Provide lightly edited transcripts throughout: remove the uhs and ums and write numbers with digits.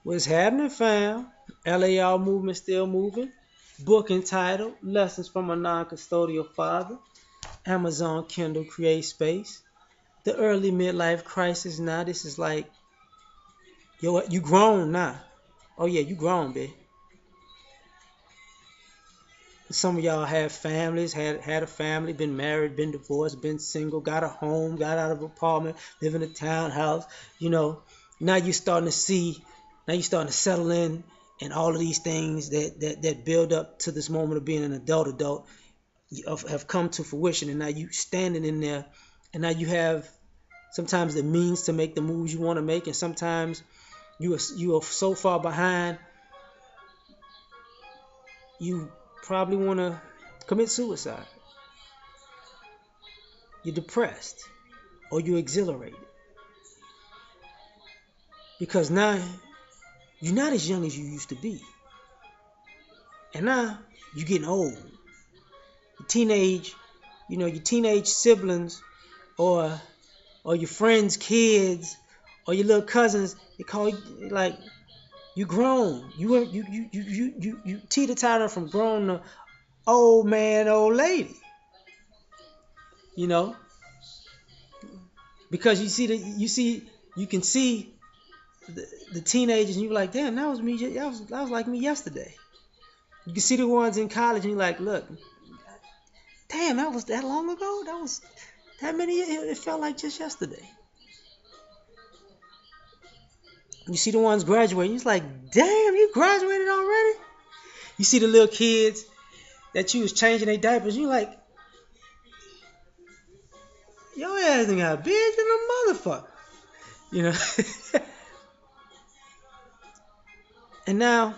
What's happening, fam? L.A.R movement still moving. Book entitled Lessons from a Non-Custodial Father. Amazon Kindle Create Space. The early midlife crisis now. This is like, yo, you grown now. Oh yeah, you grown, bitch. Some of y'all have families, had a family, been married, been divorced, been single, got a home, got out of an apartment, live in a townhouse. You know, now you're starting to see, now you're starting to settle in, and all of these things that build up to this moment of being an adult have come to fruition, and now you standing in there, and now you have sometimes the means to make the moves you want to make, and sometimes you are so far behind, you probably want to commit suicide. You're depressed or you're exhilarated because now you're not as young as you used to be, and now you're getting old. Your teenage, your teenage siblings or your friends' kids or your little cousins, they call you like you grown. You teeter totter from grown to old man, old lady. You know, because you can see the teenagers, and you're like, damn, that was me. That was like me yesterday. You can see the ones in college, and you're like, look, damn, that was that long ago. That was that many. It felt like just yesterday. You see the ones graduating, you're like, damn, you graduated already. You see the little kids that you was changing their diapers, you're like, your ass done got big than a motherfucker, you know. And now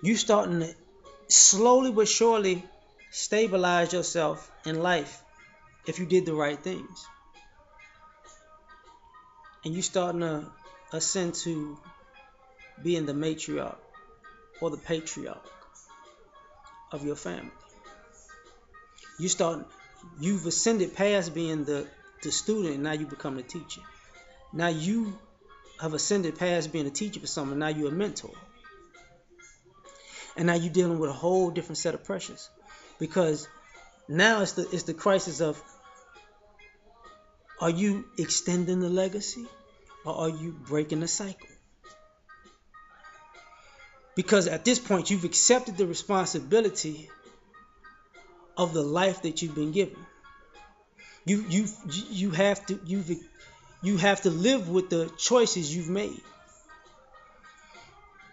you starting to slowly but surely stabilize yourself in life if you did the right things. And you starting to ascend to being the matriarch or the patriarch of your family. You start you've ascended past being the student, and now you become the teacher. Now you have ascended past being a teacher for someone, now you're a mentor. And now you're dealing with a whole different set of pressures. Because now it's the crisis of, are you extending the legacy or are you breaking the cycle? Because at this point you've accepted the responsibility of the life that you've been given. You have to live with the choices you've made.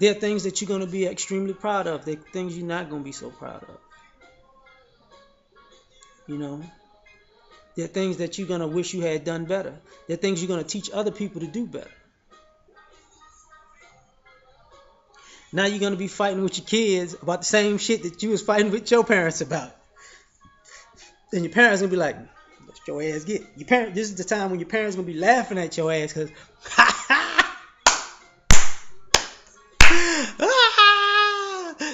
There are things that you're going to be extremely proud of. There are things you're not going to be so proud of. You know, there are things that you're going to wish you had done better. There are things you're going to teach other people to do better. Now you're going to be fighting with your kids about the same shit that you was fighting with your parents about. Then your parents going to be like, "What's your ass get?" This is the time when your parents going to be laughing at your ass because,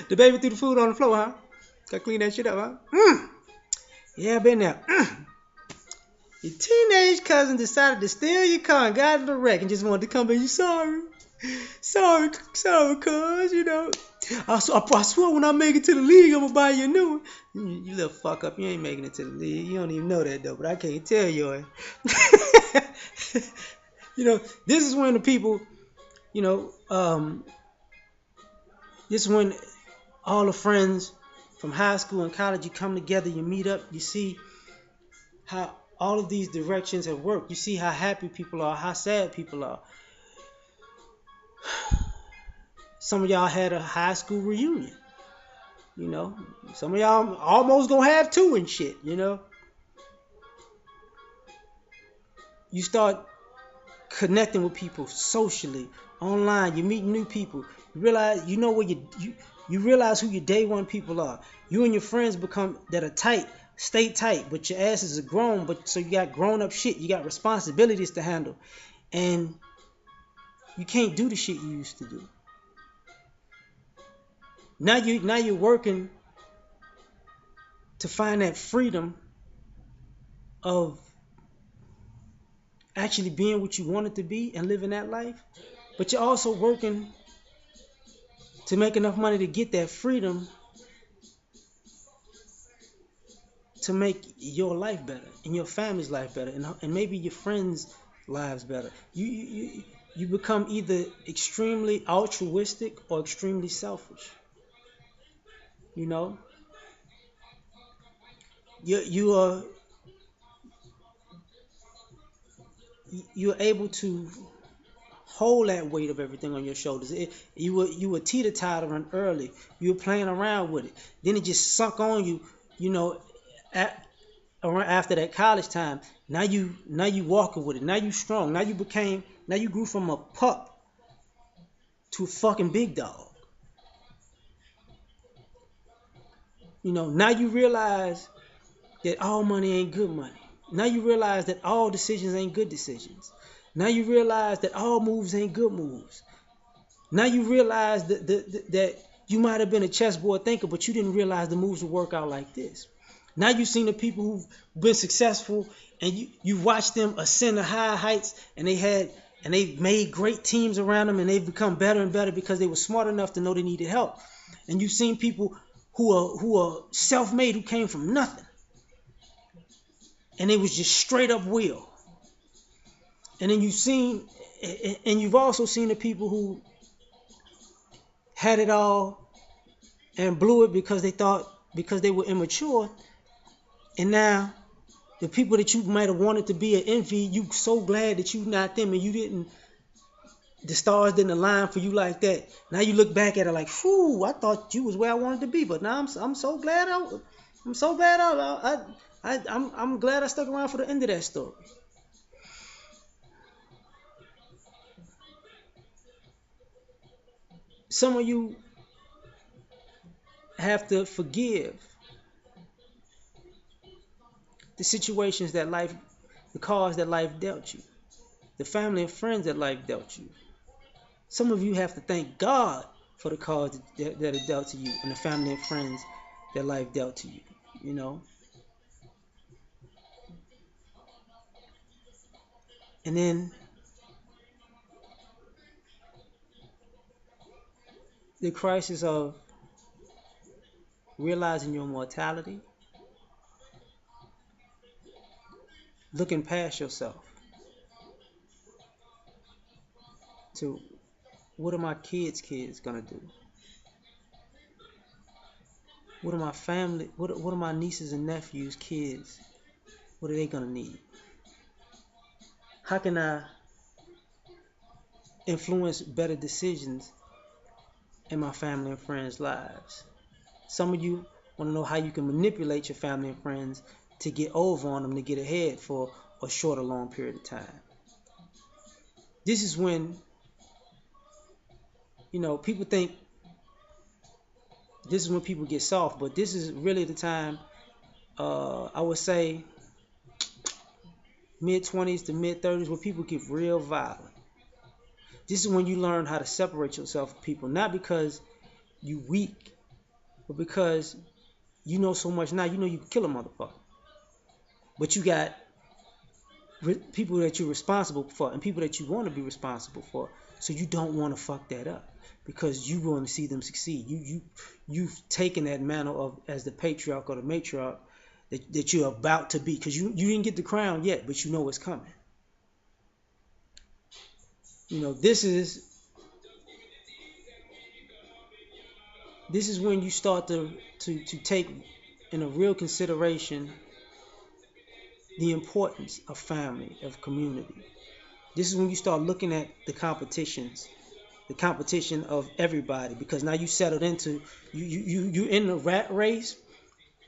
the baby threw the food on the floor, huh? Got to clean that shit up, huh? Yeah, been there. Your teenage cousin decided to steal your car and got in the wreck and just wanted to come back. You sorry, cuz, I swear when I make it to the league, I'm going to buy you a new one. You little fuck up. You ain't making it to the league. You don't even know that, though, but I can't tell you. This is when the people, this is when all the friends from high school and college, you come together, you meet up, you see how all of these directions have worked. You see how happy people are, how sad people are. Some of y'all had a high school reunion. Some of y'all almost gonna have two and shit. You start connecting with people socially, online. You meet new people. You realize you realize who your day one people are. You and your friends become that are tight. Stay tight, but your asses are grown. But so you got grown up shit. You got responsibilities to handle, and you can't do the shit you used to do. Now you're working to find that freedom of actually being what you wanted to be and living that life, but you're also working to make enough money to get that freedom to make your life better and your family's life better and maybe your friends' lives better. You become either extremely altruistic or extremely selfish. You know, you are you're able to hold that weight of everything on your shoulders. You were teeter-tottering early. You were playing around with it. Then it just sunk on you. You know, at, around after that college time. Now you walking with it. Now you strong. Now you grew from a pup to a fucking big dog. Now you realize that all money ain't good money. Now you realize that all decisions ain't good decisions. Now you realize that all moves ain't good moves. Now you realize that you might have been a chessboard thinker, but you didn't realize the moves would work out like this. Now you've seen the people who've been successful, and you've watched them ascend to high heights, and they've made great teams around them, and they've become better and better because they were smart enough to know they needed help. And you've seen people who are self-made, who came from nothing, and it was just straight up will. And then you've also seen the people who had it all and blew it because they were immature. And now the people that you might have wanted to be an envy, you so glad that you not them, and the stars didn't align for you like that. Now you look back at it like, whew, I thought you was where I wanted to be, but now I'm so glad I'm glad I stuck around for the end of that story. Some of you have to forgive the situations that life, the cards that life dealt you, the family and friends that life dealt you. Some of you have to thank God for the cards that are dealt to you and the family and friends that life dealt to you. You know, and then the crisis of realizing your mortality, looking past yourself to what are my kids gonna do? What are my family? What are my nieces and nephews' kids? What are they gonna need? How can I influence better decisions in my family and friends' lives? Some of you want to know how you can manipulate your family and friends to get over on them, to get ahead for a short or long period of time. This is when, people think this is when people get soft, but this is really the time, I would say mid-20s to mid-30s, where people get real violent. This is when you learn how to separate yourself from people, not because you weak, but because you know so much now, you can kill a motherfucker. But you got people that you're responsible for and people that you want to be responsible for, so you don't want to fuck that up because you want to see them succeed. You've taken that mantle of as the patriarch or the matriarch that you're about to be, because you didn't get the crown yet, but you know it's coming. This is when you start to take in a real consideration the importance of family, of community. This is when you start looking at the competition of everybody, because now you settled into you in the rat race,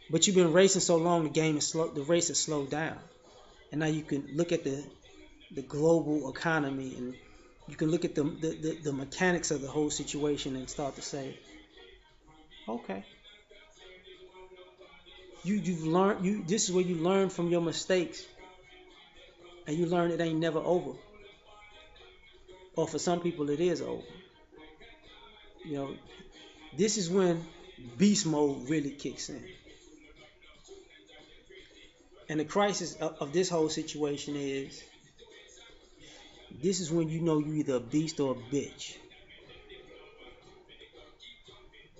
but you've been racing so long the race has slowed down, and now you can look at the global economy, and you can look at the mechanics of the whole situation and start to say, okay, you've learned this is where you learn from your mistakes, and you learn it ain't never over, or for some people it is over. You know, this is when beast mode really kicks in. And the crisis of this whole situation is, this is when you know you either a beast or a bitch.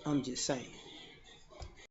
I'm just saying.